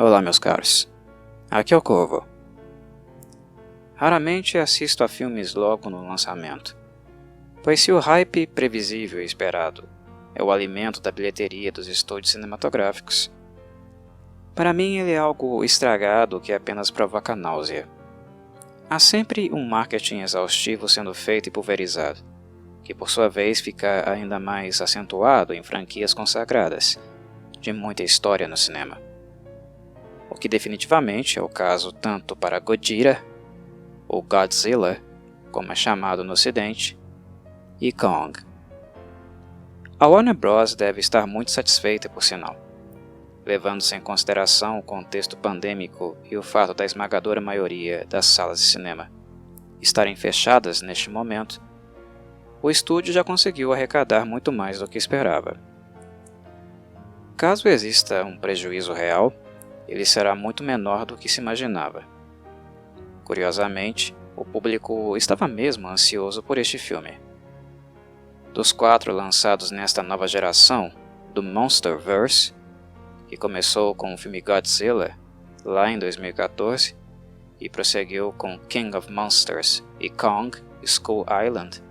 Olá, meus caros. Aqui é o Corvo. Raramente assisto a filmes logo no lançamento, pois se o hype previsível e esperado é o alimento da bilheteria dos estúdios cinematográficos, para mim ele é algo estragado que apenas provoca náusea. Há sempre um marketing exaustivo sendo feito e pulverizado, que por sua vez fica ainda mais acentuado em franquias consagradas, de muita história no cinema. O que definitivamente é o caso tanto para Gojira, ou Godzilla, como é chamado no ocidente, e Kong. A Warner Bros. Deve estar muito satisfeita por sinal, levando-se em consideração o contexto pandêmico e o fato da esmagadora maioria das salas de cinema estarem fechadas neste momento. O estúdio já conseguiu arrecadar muito mais do que esperava. Caso exista um prejuízo real, ele será muito menor do que se imaginava. Curiosamente, o público estava mesmo ansioso por este filme. Dos 4 lançados nesta nova geração do Monsterverse, que começou com o filme Godzilla lá em 2014 e prosseguiu com King of Monsters e Kong: Skull Island,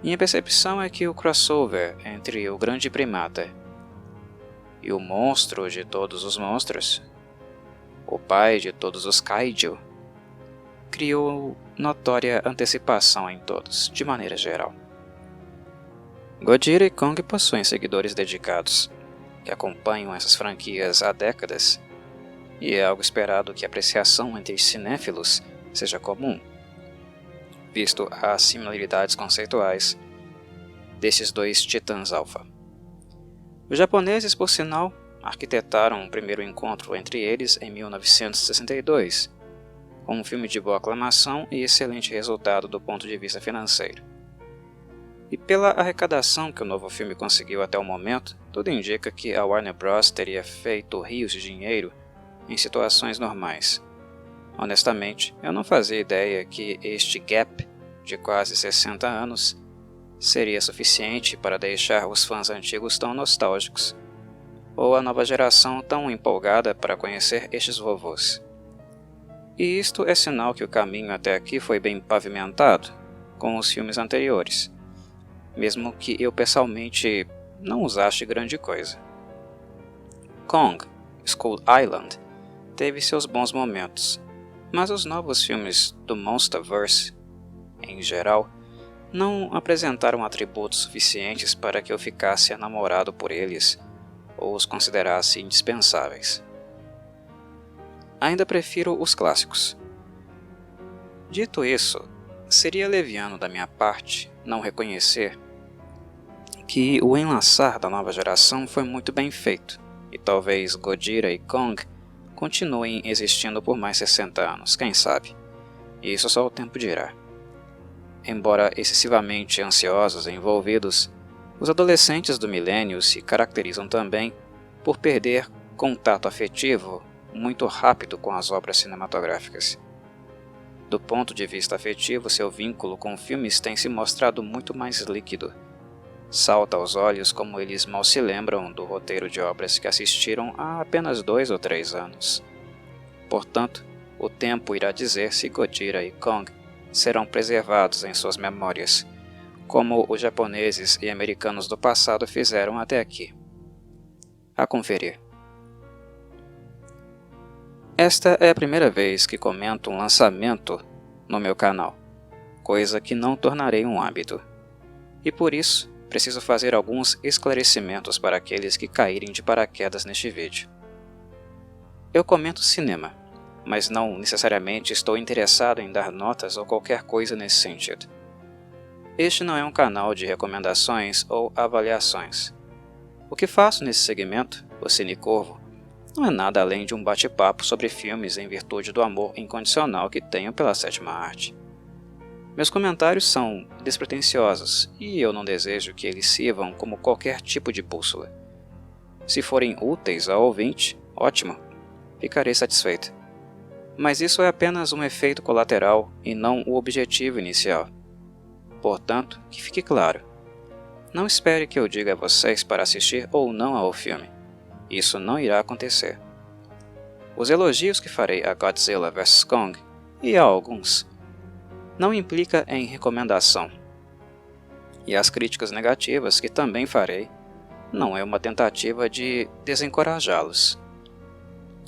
minha percepção é que o crossover entre o grande primata e o monstro de todos os monstros, o pai de todos os kaiju, criou notória antecipação em todos, de maneira geral. Gojira e Kong possuem seguidores dedicados, que acompanham essas franquias há décadas, e é algo esperado que a apreciação entre cinéfilos seja comum, visto as similaridades conceituais desses dois titãs alfa. Os japoneses, por sinal, arquitetaram um primeiro encontro entre eles em 1962, com um filme de boa aclamação e excelente resultado do ponto de vista financeiro. E pela arrecadação que o novo filme conseguiu até o momento, tudo indica que a Warner Bros. Teria feito rios de dinheiro em situações normais. Honestamente, eu não fazia ideia que este gap de quase 60 anos seria suficiente para deixar os fãs antigos tão nostálgicos, ou a nova geração tão empolgada para conhecer estes vovôs. E isto é sinal que o caminho até aqui foi bem pavimentado com os filmes anteriores, mesmo que eu pessoalmente não os ache grande coisa. Kong: Skull Island teve seus bons momentos, mas os novos filmes do Monsterverse, em geral, não apresentaram atributos suficientes para que eu ficasse enamorado por eles ou os considerasse indispensáveis. Ainda prefiro os clássicos. Dito isso, seria leviano da minha parte não reconhecer que o enlaçar da nova geração foi muito bem feito, e talvez Gojira e Kong continuem existindo por mais 60 anos, quem sabe? Isso só o tempo dirá. Embora excessivamente ansiosos e envolvidos, os adolescentes do milênio se caracterizam também por perder contato afetivo muito rápido com as obras cinematográficas. Do ponto de vista afetivo, seu vínculo com filmes tem se mostrado muito mais líquido. Salta aos olhos como eles mal se lembram do roteiro de obras que assistiram há apenas 2 ou 3 anos. Portanto, o tempo irá dizer se Gojira e Kong serão preservados em suas memórias, como os japoneses e americanos do passado fizeram até aqui. A conferir. Esta é a primeira vez que comento um lançamento no meu canal, coisa que não tornarei um hábito, e por isso preciso fazer alguns esclarecimentos para aqueles que caírem de paraquedas neste vídeo. Eu comento cinema, mas não necessariamente estou interessado em dar notas ou qualquer coisa nesse sentido. Este não é um canal de recomendações ou avaliações. O que faço nesse segmento, o Cine Corvo, não é nada além de um bate-papo sobre filmes em virtude do amor incondicional que tenho pela sétima arte. Meus comentários são despretensiosos e eu não desejo que eles sirvam como qualquer tipo de bússola. Se forem úteis ao ouvinte, ótimo, ficarei satisfeito. Mas isso é apenas um efeito colateral e não o objetivo inicial. Portanto, que fique claro, não espere que eu diga a vocês para assistir ou não ao filme. Isso não irá acontecer. Os elogios que farei a Godzilla vs Kong, e a alguns, não implica em recomendação. E as críticas negativas que também farei, não é uma tentativa de desencorajá-los.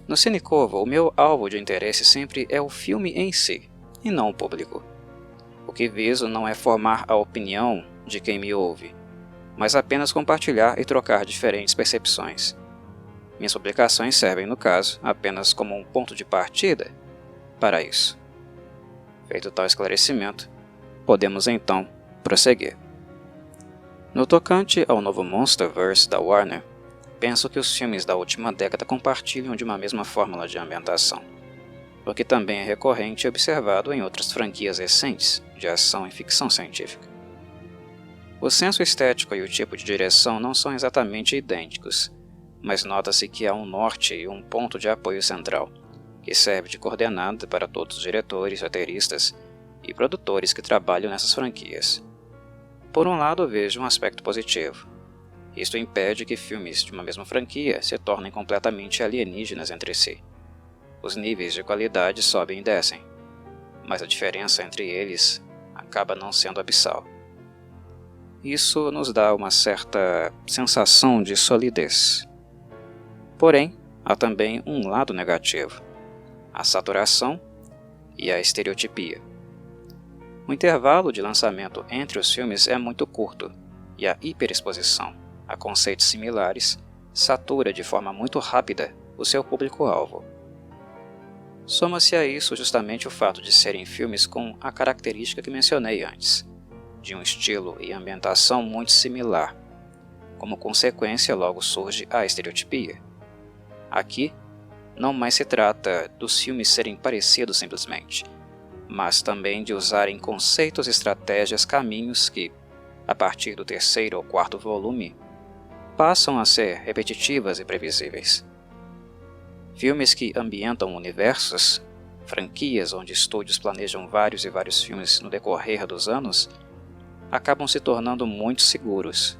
No Cinecorvo, o meu alvo de interesse sempre é o filme em si, e não o público. O que viso não é formar a opinião de quem me ouve, mas apenas compartilhar e trocar diferentes percepções. Minhas publicações servem, no caso, apenas como um ponto de partida para isso. Feito tal esclarecimento, podemos então prosseguir. No tocante ao novo Monsterverse da Warner, penso que os filmes da última década compartilham de uma mesma fórmula de ambientação, o que também é recorrente e observado em outras franquias recentes de ação e ficção científica. O senso estético e o tipo de direção não são exatamente idênticos, mas nota-se que há um norte e um ponto de apoio central, que serve de coordenada para todos os diretores, roteiristas e produtores que trabalham nessas franquias. Por um lado, vejo um aspecto positivo. Isto impede que filmes de uma mesma franquia se tornem completamente alienígenas entre si. Os níveis de qualidade sobem e descem, mas a diferença entre eles acaba não sendo abissal. Isso nos dá uma certa sensação de solidez. Porém, há também um lado negativo: a saturação e a estereotipia. O intervalo de lançamento entre os filmes é muito curto, e a hiperexposição a conceitos similares satura de forma muito rápida o seu público-alvo. Soma-se a isso justamente o fato de serem filmes com a característica que mencionei antes, de um estilo e ambientação muito similar. Como consequência, logo surge a estereotipia. Aqui, não mais se trata dos filmes serem parecidos simplesmente, mas também de usarem conceitos, estratégias, caminhos que, a partir do terceiro ou quarto volume, passam a ser repetitivas e previsíveis. Filmes que ambientam universos, franquias onde estúdios planejam vários e vários filmes no decorrer dos anos, acabam se tornando muito seguros.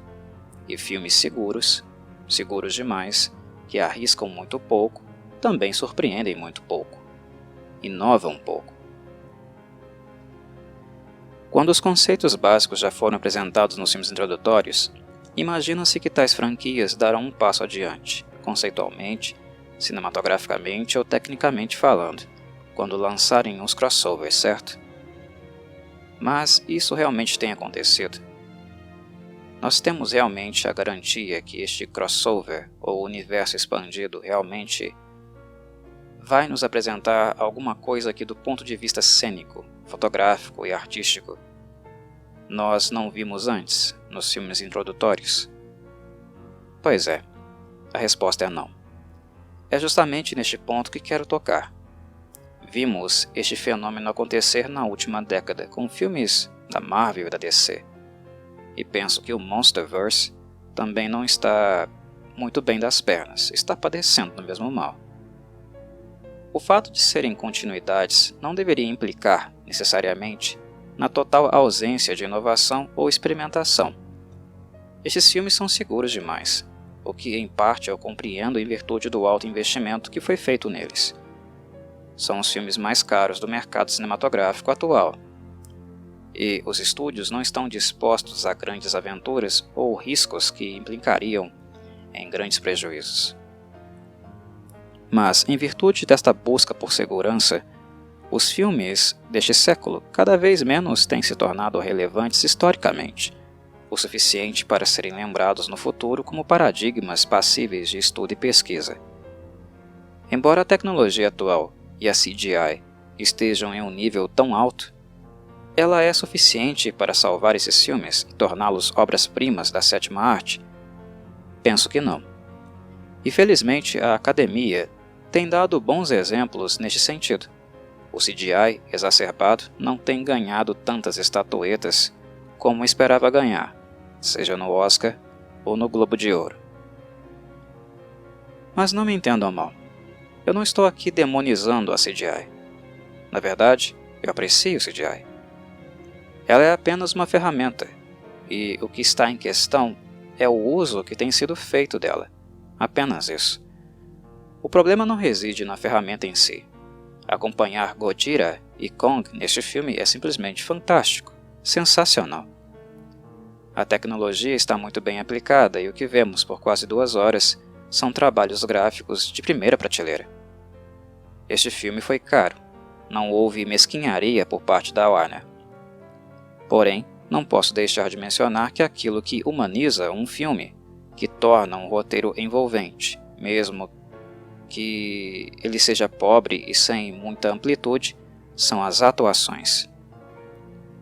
E filmes seguros, seguros demais, que arriscam muito pouco, também surpreendem muito pouco, inovam pouco. Quando os conceitos básicos já foram apresentados nos filmes introdutórios, imagina-se que tais franquias darão um passo adiante, conceitualmente, cinematograficamente ou tecnicamente falando, quando lançarem uns crossovers, certo? Mas isso realmente tem acontecido? Nós temos realmente a garantia que este crossover ou universo expandido realmente vai nos apresentar alguma coisa que do ponto de vista cênico, fotográfico e artístico nós não vimos antes nos filmes introdutórios? Pois é, a resposta é não. É justamente neste ponto que quero tocar. Vimos este fenômeno acontecer na última década com filmes da Marvel e da DC, e penso que o Monsterverse também não está muito bem das pernas, está padecendo do mesmo mal. O fato de serem continuidades não deveria implicar, necessariamente, na total ausência de inovação ou experimentação. Estes filmes são seguros demais, o que em parte eu compreendo em virtude do alto investimento que foi feito neles. São os filmes mais caros do mercado cinematográfico atual, e os estúdios não estão dispostos a grandes aventuras ou riscos que implicariam em grandes prejuízos. Mas, em virtude desta busca por segurança, os filmes deste século cada vez menos têm se tornado relevantes historicamente, o suficiente para serem lembrados no futuro como paradigmas passíveis de estudo e pesquisa. Embora a tecnologia atual e a CGI estejam em um nível tão alto, ela é suficiente para salvar esses filmes e torná-los obras-primas da sétima arte? Penso que não. E felizmente a academia tem dado bons exemplos neste sentido. O CGI exacerbado não tem ganhado tantas estatuetas como esperava ganhar, seja no Oscar ou no Globo de Ouro. Mas não me entendam mal. Eu não estou aqui demonizando a CGI. Na verdade, eu aprecio o CGI. Ela é apenas uma ferramenta, e o que está em questão é o uso que tem sido feito dela. Apenas isso. O problema não reside na ferramenta em si. Acompanhar Gojira e Kong neste filme é simplesmente fantástico, sensacional. A tecnologia está muito bem aplicada e o que vemos por quase 2 horas são trabalhos gráficos de primeira prateleira. Este filme foi caro, não houve mesquinharia por parte da Warner. Porém, não posso deixar de mencionar que aquilo que humaniza um filme, que torna um roteiro envolvente, mesmo que ele seja pobre e sem muita amplitude, são as atuações.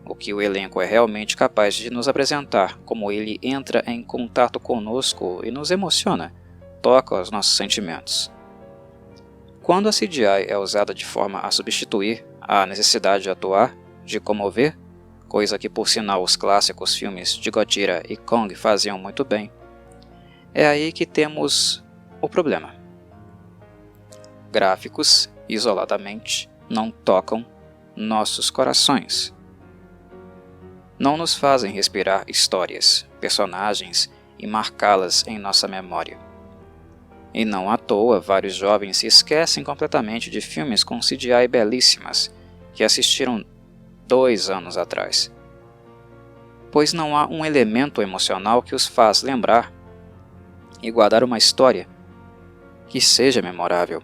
O que o elenco é realmente capaz de nos apresentar, como ele entra em contato conosco e nos emociona, toca os nossos sentimentos. Quando a CGI é usada de forma a substituir a necessidade de atuar, de comover, coisa que por sinal os clássicos filmes de Gojira e Kong faziam muito bem, é aí que temos o problema. Gráficos, isoladamente, não tocam nossos corações. Não nos fazem respirar histórias, personagens e marcá-las em nossa memória. E não à toa, vários jovens se esquecem completamente de filmes com CGI belíssimas que assistiram 2 anos atrás. Pois não há um elemento emocional que os faz lembrar e guardar uma história que seja memorável.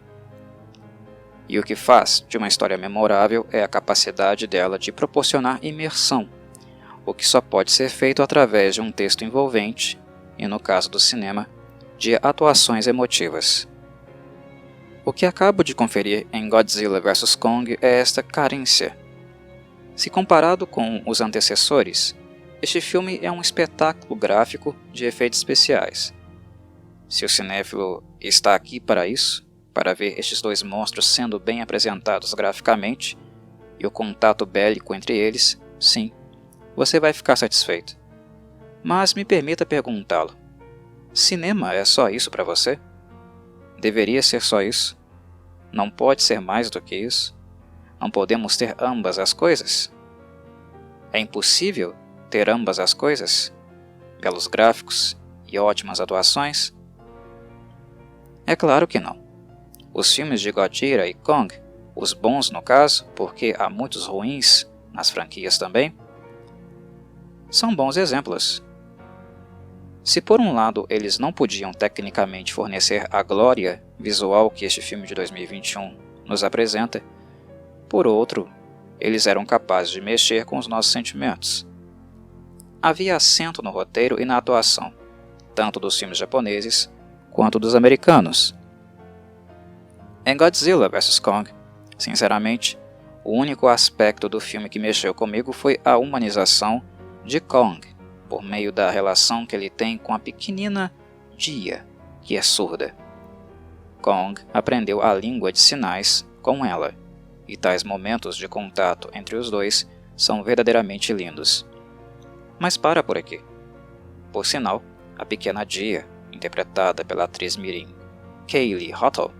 E o que faz de uma história memorável é a capacidade dela de proporcionar imersão, o que só pode ser feito através de um texto envolvente e, no caso do cinema, de atuações emotivas. O que acabo de conferir em Godzilla vs Kong é esta carência. Se comparado com os antecessores, este filme é um espetáculo gráfico de efeitos especiais. Se o cinéfilo está aqui para isso, para ver estes 2 monstros sendo bem apresentados graficamente e o contato bélico entre eles, sim, você vai ficar satisfeito. Mas me permita perguntá-lo: cinema é só isso para você? Deveria ser só isso? Não pode ser mais do que isso? Não podemos ter ambas as coisas? É impossível ter ambas as coisas? Belos gráficos e ótimas atuações? É claro que não. Os filmes de Gojira e Kong, os bons no caso, porque há muitos ruins nas franquias também, são bons exemplos. Se por um lado eles não podiam tecnicamente fornecer a glória visual que este filme de 2021 nos apresenta, por outro, eles eram capazes de mexer com os nossos sentimentos. Havia acento no roteiro e na atuação, tanto dos filmes japoneses quanto dos americanos. Em Godzilla vs Kong, sinceramente, o único aspecto do filme que mexeu comigo foi a humanização de Kong, por meio da relação que ele tem com a pequenina Dia, que é surda. Kong aprendeu a língua de sinais com ela, e tais momentos de contato entre os dois são verdadeiramente lindos. Mas para por aqui. Por sinal, a pequena Dia, interpretada pela atriz mirim Kaylee Hottle,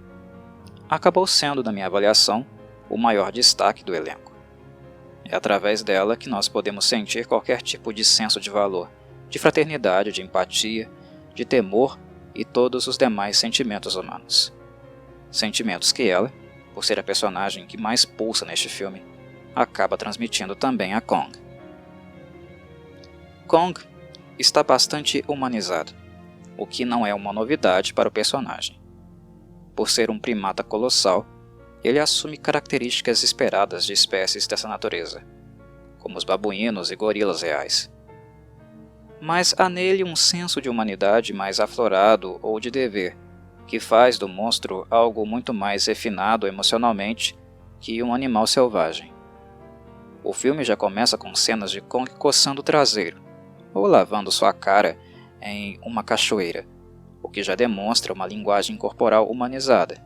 acabou sendo, na minha avaliação, o maior destaque do elenco. É através dela que nós podemos sentir qualquer tipo de senso de valor, de fraternidade, de empatia, de temor e todos os demais sentimentos humanos. Sentimentos que ela, por ser a personagem que mais pulsa neste filme, acaba transmitindo também a Kong. Kong está bastante humanizado, o que não é uma novidade para o personagem. Por ser um primata colossal, ele assume características esperadas de espécies dessa natureza, como os babuínos e gorilas reais. Mas há nele um senso de humanidade mais aflorado ou de dever, que faz do monstro algo muito mais refinado emocionalmente que um animal selvagem. O filme já começa com cenas de Kong coçando o traseiro, ou lavando sua cara em uma cachoeira, o que já demonstra uma linguagem corporal humanizada.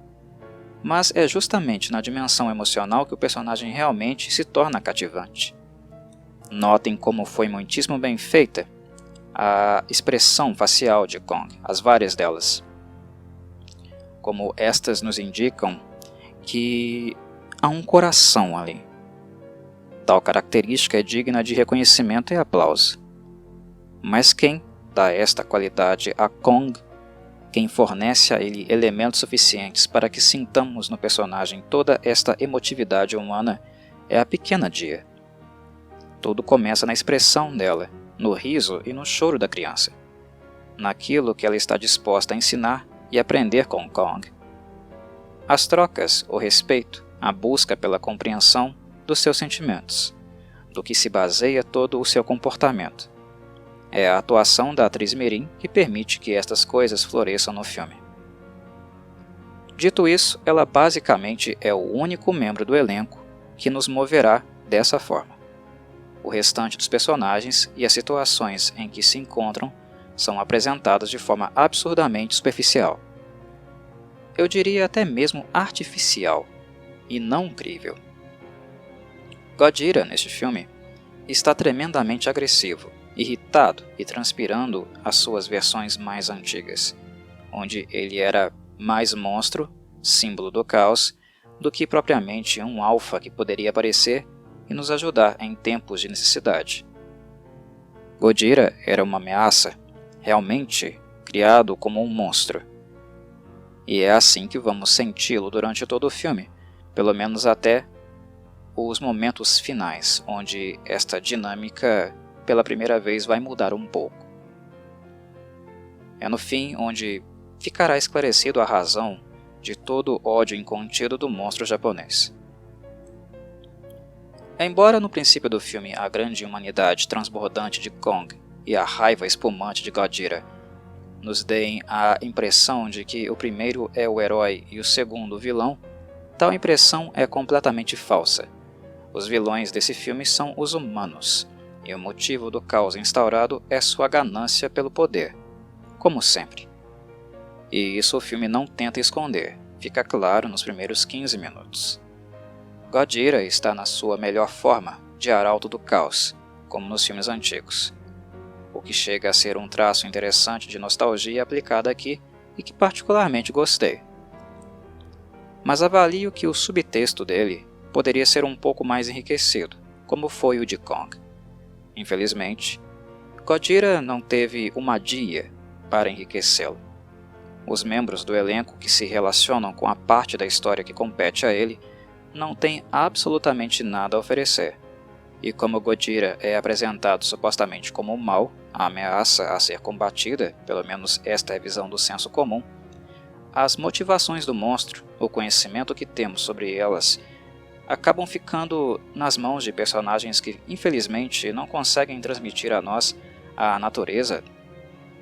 Mas é justamente na dimensão emocional que o personagem realmente se torna cativante. Notem como foi muitíssimo bem feita a expressão facial de Kong, as várias delas. Como estas nos indicam que há um coração ali. Tal característica é digna de reconhecimento e aplauso. Mas quem dá esta qualidade a Kong Quem fornece a ele elementos suficientes para que sintamos no personagem toda esta emotividade humana é a pequena Dia. Tudo começa na expressão dela, no riso e no choro da criança, naquilo que ela está disposta a ensinar e aprender com Kong. As trocas, o respeito, a busca pela compreensão dos seus sentimentos, do que se baseia todo o seu comportamento. É a atuação da atriz mirim que permite que estas coisas floresçam no filme. Dito isso, ela basicamente é o único membro do elenco que nos moverá dessa forma. O restante dos personagens e as situações em que se encontram são apresentadas de forma absurdamente superficial. Eu diria até mesmo artificial, e não crível. Gojira, neste filme, está tremendamente agressivo, irritado e transpirando as suas versões mais antigas, onde ele era mais monstro, símbolo do caos, do que propriamente um alfa que poderia aparecer e nos ajudar em tempos de necessidade. Gojira era uma ameaça, realmente criado como um monstro. E é assim que vamos senti-lo durante todo o filme, pelo menos até os momentos finais, onde esta dinâmica pela primeira vez vai mudar um pouco. É no fim onde ficará esclarecido a razão de todo o ódio incontido do monstro japonês. Embora no princípio do filme a grande humanidade transbordante de Kong e a raiva espumante de Gojira nos deem a impressão de que o primeiro é o herói e o segundo o vilão, tal impressão é completamente falsa. Os vilões desse filme são os humanos, e o motivo do caos instaurado é sua ganância pelo poder, como sempre. E isso o filme não tenta esconder, fica claro nos primeiros 15 minutos. Gojira está na sua melhor forma de arauto do caos, como nos filmes antigos, o que chega a ser um traço interessante de nostalgia aplicada aqui e que particularmente gostei. Mas avalio que o subtexto dele poderia ser um pouco mais enriquecido, como foi o de Kong. Infelizmente, Gojira não teve uma dia para enriquecê-lo. Os membros do elenco que se relacionam com a parte da história que compete a ele não têm absolutamente nada a oferecer. E como Gojira é apresentado supostamente como o mal, a ameaça a ser combatida, pelo menos esta é a visão do senso comum, as motivações do monstro, o conhecimento que temos sobre elas, acabam ficando nas mãos de personagens que, infelizmente, não conseguem transmitir a nós a natureza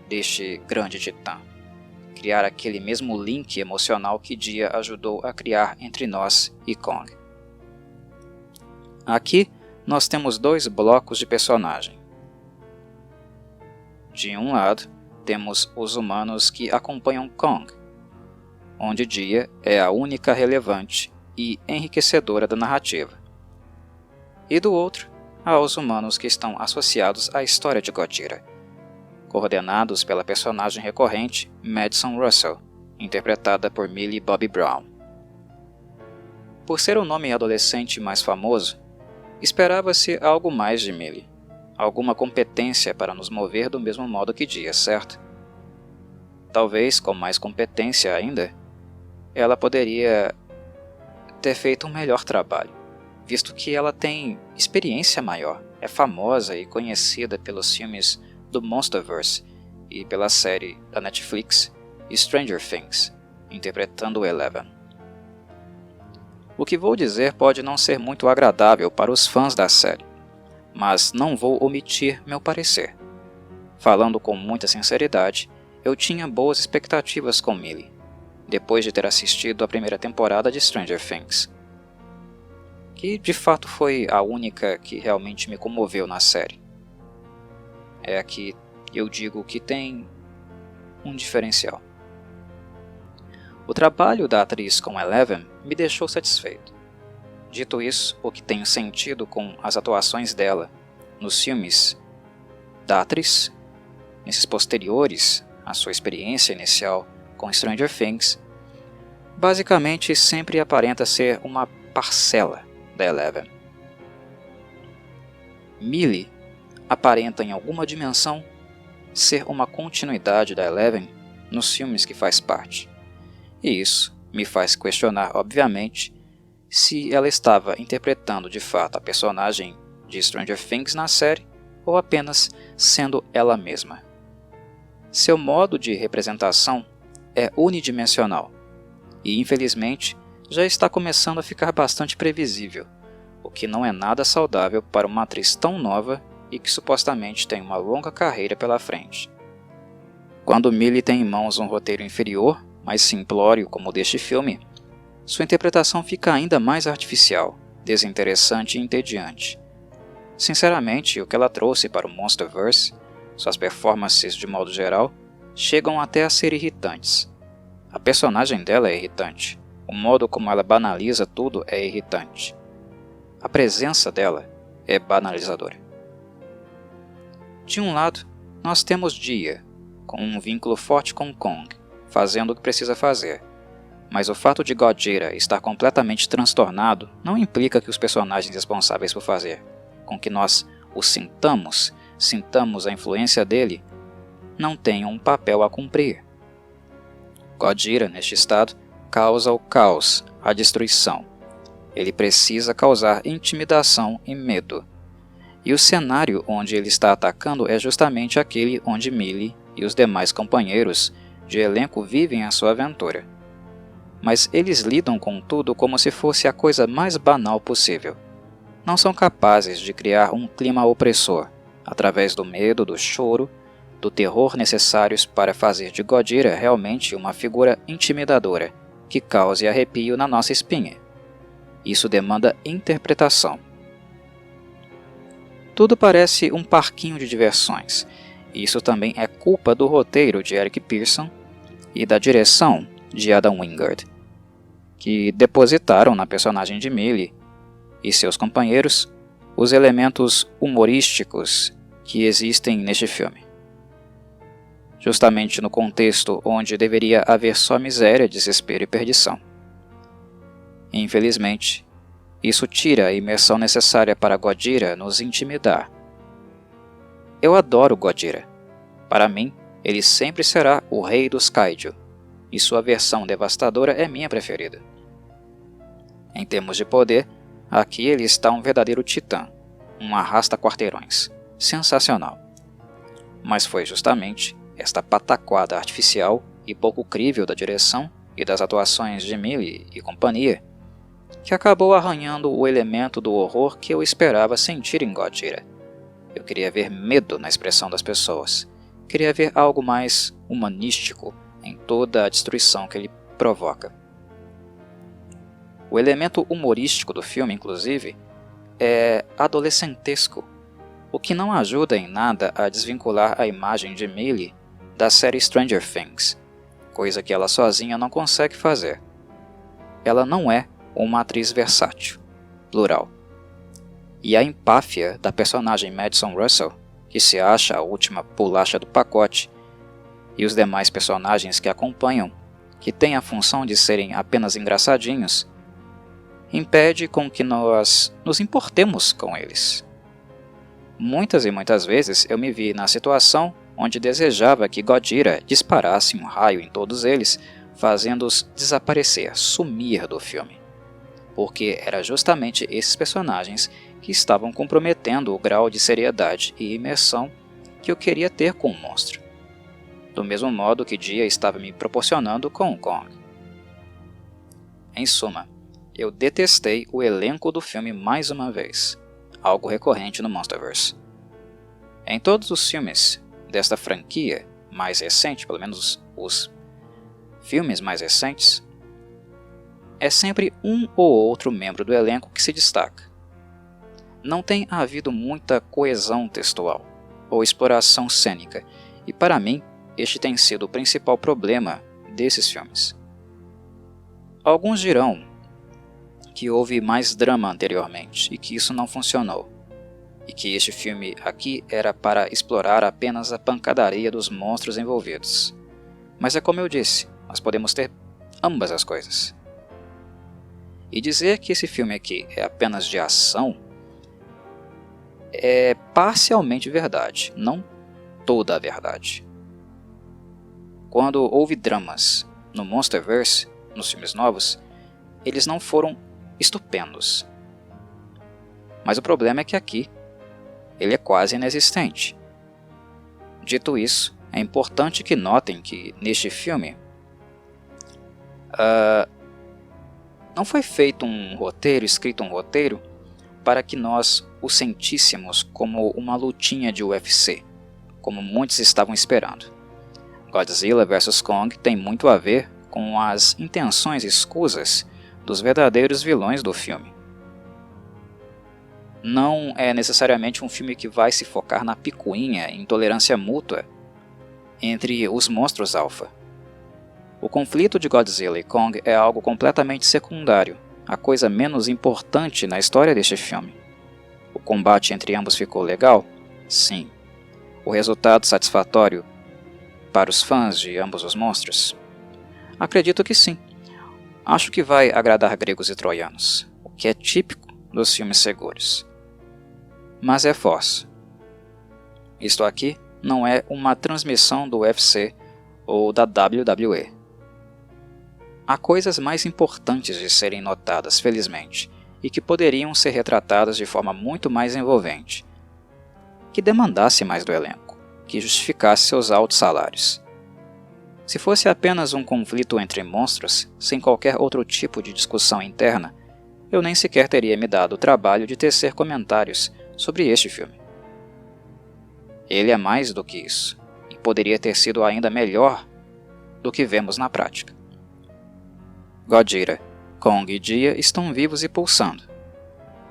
deste grande titã. Criar aquele mesmo link emocional que Dia ajudou a criar entre nós e Kong. Aqui, nós temos dois blocos de personagem. De um lado, temos os humanos que acompanham Kong, onde Dia é a única relevante e enriquecedora da narrativa. E do outro, há os humanos que estão associados à história de Gojira, coordenados pela personagem recorrente Madison Russell, interpretada por Millie Bobby Brown. Por ser o nome adolescente mais famoso, esperava-se algo mais de Millie, alguma competência para nos mover do mesmo modo que Dia, certo? Talvez com mais competência ainda, ela poderia ter feito um melhor trabalho, visto que ela tem experiência maior, é famosa e conhecida pelos filmes do Monsterverse e pela série da Netflix Stranger Things, interpretando Eleven. O que vou dizer pode não ser muito agradável para os fãs da série, mas não vou omitir meu parecer. Falando com muita sinceridade, eu tinha boas expectativas com Millie, depois de ter assistido a primeira temporada de Stranger Things, que de fato foi a única que realmente me comoveu na série. É aqui eu digo que tem um diferencial. O trabalho da atriz com Eleven me deixou satisfeito. Dito isso, o que tenho sentido com as atuações dela nos filmes da atriz, nesses posteriores à sua experiência inicial com Stranger Things, basicamente sempre aparenta ser uma parcela da Eleven. Millie aparenta em alguma dimensão ser uma continuidade da Eleven nos filmes que faz parte. E isso me faz questionar, obviamente, se ela estava interpretando de fato a personagem de Stranger Things na série ou apenas sendo ela mesma. Seu modo de representação é unidimensional e, infelizmente, já está começando a ficar bastante previsível, o que não é nada saudável para uma atriz tão nova e que supostamente tem uma longa carreira pela frente. Quando Millie tem em mãos um roteiro inferior, mais simplório como o deste filme, sua interpretação fica ainda mais artificial, desinteressante e entediante. Sinceramente, o que ela trouxe para o Monsterverse, suas performances de modo geral, chegam até a ser irritantes. A personagem dela é irritante, o modo como ela banaliza tudo é irritante. A presença dela é banalizadora. De um lado, nós temos Dia, com um vínculo forte com Kong, fazendo o que precisa fazer. Mas o fato de Godzilla estar completamente transtornado não implica que os personagens responsáveis por fazer com que nós o sintamos a influência dele, não tenham um papel a cumprir. Godzilla, neste estado, causa o caos, a destruição. Ele precisa causar intimidação e medo. E o cenário onde ele está atacando é justamente aquele onde Millie e os demais companheiros de elenco vivem a sua aventura. Mas eles lidam com tudo como se fosse a coisa mais banal possível. Não são capazes de criar um clima opressor, através do medo, do choro, do terror necessários para fazer de Godzilla realmente uma figura intimidadora, que cause arrepio na nossa espinha. Isso demanda interpretação. Tudo parece um parquinho de diversões, e isso também é culpa do roteiro de Eric Pearson e da direção de Adam Wingard, que depositaram na personagem de Millie e seus companheiros os elementos humorísticos que existem neste filme. Justamente no contexto onde deveria haver só miséria, desespero e perdição. Infelizmente, isso tira a imersão necessária para Godzilla nos intimidar. Eu adoro Godzilla. Para mim, ele sempre será o rei dos kaiju, e sua versão devastadora é minha preferida. Em termos de poder, aqui ele está um verdadeiro titã, um arrasta-quarteirões, sensacional. Mas foi justamente esta pataquada artificial e pouco crível da direção e das atuações de Millie e companhia que acabou arranhando o elemento do horror que eu esperava sentir em Godzilla. Eu queria ver medo na expressão das pessoas, queria ver algo mais humanístico em toda a destruição que ele provoca. O elemento humorístico do filme, inclusive, é adolescentesco, o que não ajuda em nada a desvincular a imagem de Millie da série Stranger Things, coisa que ela sozinha não consegue fazer. Ela não é uma atriz versátil, plural. E a empáfia da personagem Madison Russell, que se acha a última bolacha do pacote, e os demais personagens que acompanham, que têm a função de serem apenas engraçadinhos, impede com que nós nos importemos com eles. Muitas e muitas vezes eu me vi na situação onde desejava que Godzilla disparasse um raio em todos eles, fazendo-os desaparecer, sumir do filme. Porque era justamente esses personagens que estavam comprometendo o grau de seriedade e imersão que eu queria ter com o monstro. Do mesmo modo que Dia estava me proporcionando com o Kong. Em suma, eu detestei o elenco do filme mais uma vez, algo recorrente no Monsterverse. Em todos os filmes desta franquia mais recente, pelo menos os filmes mais recentes, é sempre um ou outro membro do elenco que se destaca. Não tem havido muita coesão textual ou exploração cênica, e para mim este tem sido o principal problema desses filmes. Alguns dirão que houve mais drama anteriormente e que isso não funcionou, e que este filme aqui era para explorar apenas a pancadaria dos monstros envolvidos. Mas é como eu disse, nós podemos ter ambas as coisas. E dizer que esse filme aqui é apenas de ação é parcialmente verdade, não toda a verdade. quando houve dramas no Monsterverse, nos filmes novos, eles não foram estupendos. Mas o problema é que aqui, ele é quase inexistente. Dito isso, é importante que notem que, neste filme, não foi feito escrito um roteiro, para que nós o sentíssemos como uma lutinha de UFC, como muitos estavam esperando. Godzilla vs Kong tem muito a ver com as intenções escusas dos verdadeiros vilões do filme. Não é necessariamente um filme que vai se focar na picuinha e intolerância mútua entre os monstros alfa. O conflito de Godzilla e Kong é algo completamente secundário, a coisa menos importante na história deste filme. O combate entre ambos ficou legal? Sim. O resultado satisfatório para os fãs de ambos os monstros? Acredito que sim. Acho que vai agradar gregos e troianos, o que é típico dos filmes seguros. Mas reforço, isto aqui não é uma transmissão do UFC ou da WWE. Há coisas mais importantes de serem notadas, felizmente, e que poderiam ser retratadas de forma muito mais envolvente, que demandasse mais do elenco, que justificasse seus altos salários. Se fosse apenas um conflito entre monstros, sem qualquer outro tipo de discussão interna, eu nem sequer teria me dado o trabalho de tecer comentários sobre este filme. Ele é mais do que isso, e poderia ter sido ainda melhor do que vemos na prática. Godzilla, Kong e Dia estão vivos e pulsando,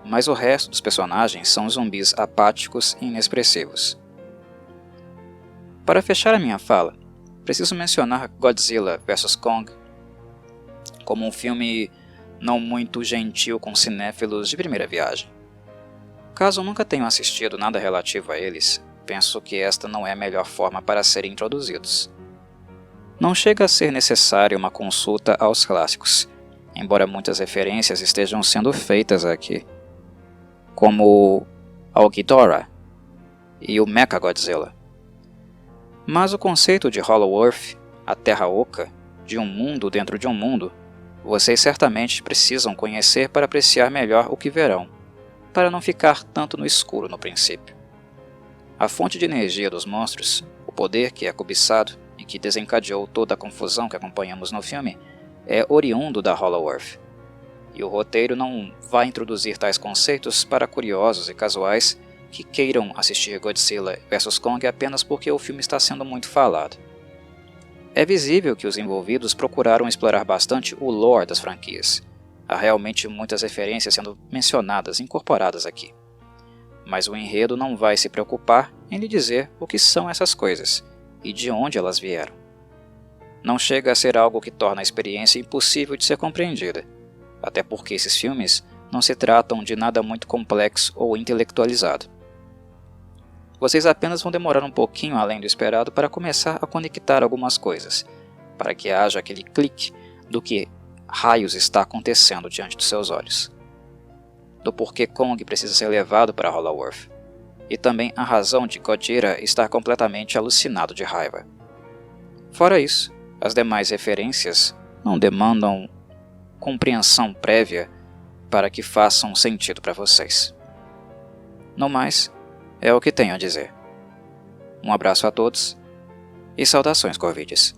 mas o resto dos personagens são zumbis apáticos e inexpressivos. Para fechar a minha fala, preciso mencionar Godzilla vs Kong como um filme não muito gentil com cinéfilos de primeira viagem. Caso nunca tenham assistido nada relativo a eles, penso que esta não é a melhor forma para serem introduzidos. Não chega a ser necessária uma consulta aos clássicos, embora muitas referências estejam sendo feitas aqui, como ao Ghidorah e o Mechagodzilla. Mas o conceito de Hollow Earth, a Terra Oca, de um mundo dentro de um mundo, vocês certamente precisam conhecer para apreciar melhor o que verão, para não ficar tanto no escuro no princípio. A fonte de energia dos monstros, o poder que é cobiçado e que desencadeou toda a confusão que acompanhamos no filme, é oriundo da Hollow Earth. E o roteiro não vai introduzir tais conceitos para curiosos e casuais que queiram assistir Godzilla vs Kong apenas porque o filme está sendo muito falado. É visível que os envolvidos procuraram explorar bastante o lore das franquias. Há realmente muitas referências sendo mencionadas e incorporadas aqui. Mas o enredo não vai se preocupar em lhe dizer o que são essas coisas e de onde elas vieram. Não chega a ser algo que torna a experiência impossível de ser compreendida, até porque esses filmes não se tratam de nada muito complexo ou intelectualizado. Vocês apenas vão demorar um pouquinho além do esperado para começar a conectar algumas coisas, para que haja aquele clique do que raios está acontecendo diante dos seus olhos. Do porquê Kong precisa ser levado para Hollow Earth, e também a razão de Godzilla estar completamente alucinado de raiva. Fora isso, as demais referências não demandam compreensão prévia para que façam sentido para vocês. No mais, é o que tenho a dizer. Um abraço a todos e saudações Corvides.